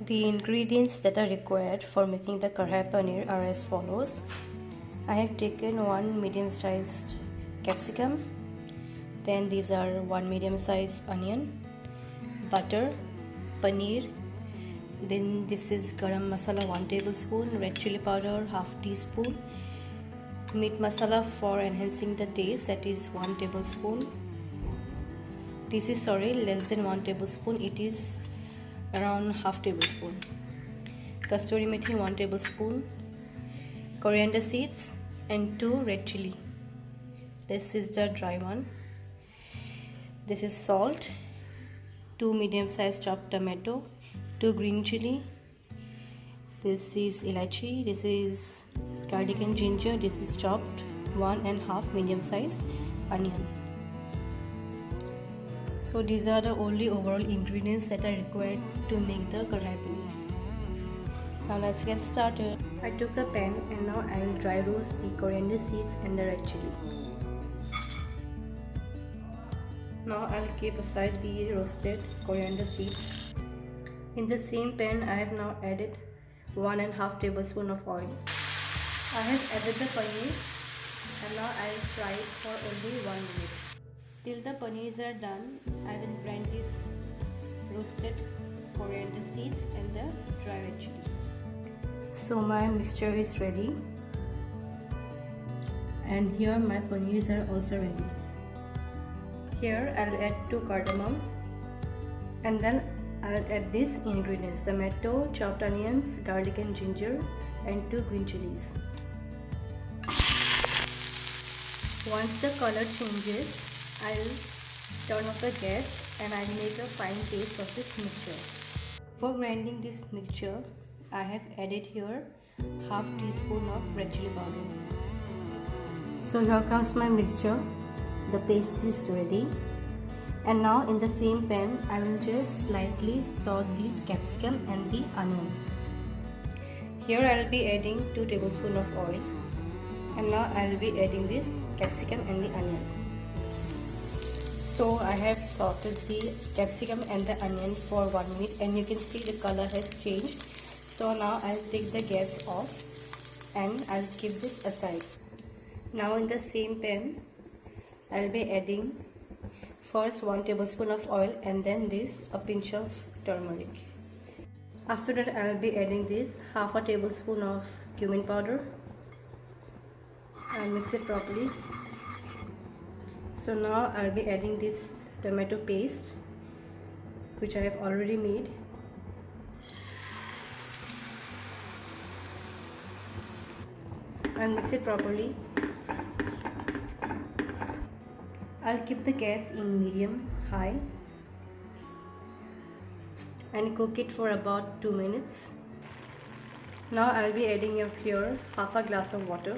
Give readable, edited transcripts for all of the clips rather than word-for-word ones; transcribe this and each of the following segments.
The ingredients that are required for making the Kadhai Paneer are as follows. I have taken one medium-sized capsicum, then these are one medium-sized onion, butter, paneer, then this is garam masala 1 tablespoon, red chili powder half teaspoon, meat masala for enhancing the taste, that is 1 tablespoon. This is less than 1 tablespoon, it is around half tablespoon. Kasturi methi 1 tablespoon, coriander seeds and 2 red chili. This is the dry one. This is salt, 2 medium-sized chopped tomato, 2 green chili. This is elaichi. This is garlic and ginger. This is chopped 1.5 medium-sized onion. So these are the only overall ingredients that are required to make the Kadhai Paneer. Now let's get started. I took a pan and now I will dry roast the coriander seeds and the red chili. Now I'll keep aside the roasted coriander seeds. In the same pan I have now added 1.5 tablespoon of oil. I have added the paneer and now I'll fry it for only 1 minute. Till the paneers are done, I will grind this roasted coriander seeds and the dry red chili. So my mixture is ready, and here my paneers are also ready. Here I'll add 2 cardamom, and then I'll add these ingredients: tomato, chopped onions, garlic and ginger, and 2 green chilies. Once the color changes, I'll turn off the gas and I'll make a fine paste of this mixture. For grinding this mixture, I have added here half teaspoon of red chili powder. So here comes my mixture. The paste is ready. And now in the same pan, I will just slightly saute this capsicum and the onion. Here I will be adding 2 tablespoons of oil. And now I will be adding this capsicum and the onion. So I have sauteed the capsicum and the onion for 1 minute, and you can see the color has changed. So now I'll take the gas off and I'll keep this aside. Now in the same pan, I'll be adding first 1 tablespoon of oil and then a pinch of turmeric. After that I'll be adding this half a tablespoon of cumin powder. I'll mix it properly. So now I'll be adding this tomato paste which I have already made. I'll mix it properly. I'll keep the gas in medium high and cook it for about 2 minutes. Now I'll be adding here half a glass of water.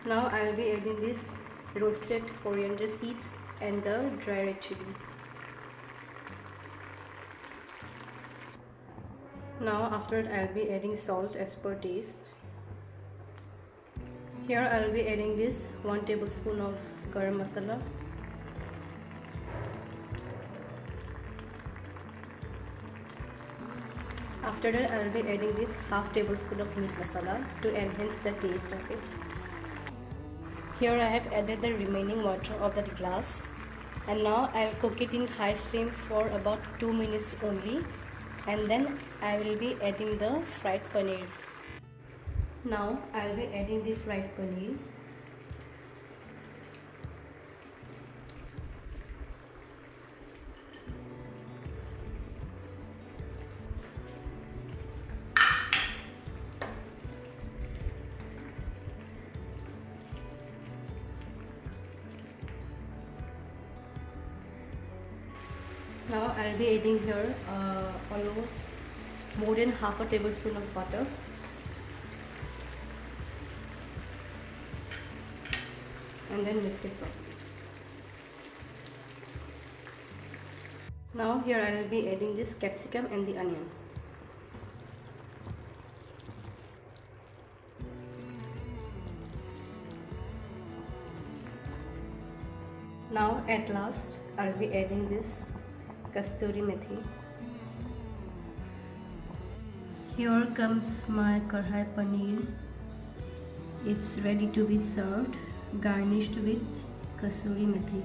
Now I will be adding this roasted coriander seeds and the dry red chili. Now after that I will be adding salt as per taste. Here I will be adding this 1 tablespoon of garam masala. After that I will be adding this half tablespoon of meat masala to enhance the taste of it. Here I have added the remaining water of that glass, and now I will cook it in high flame for about 2 minutes only, and then I will be adding the fried paneer. Now I will be adding the fried paneer. Now I will be adding here almost more than half a tablespoon of butter. And then mix it properly. Now here I will be adding this capsicum and the onion. Now at last I'll be adding this kasturi methi. Here comes my karhai paneer. It's ready to be served, garnished with kasturi methi.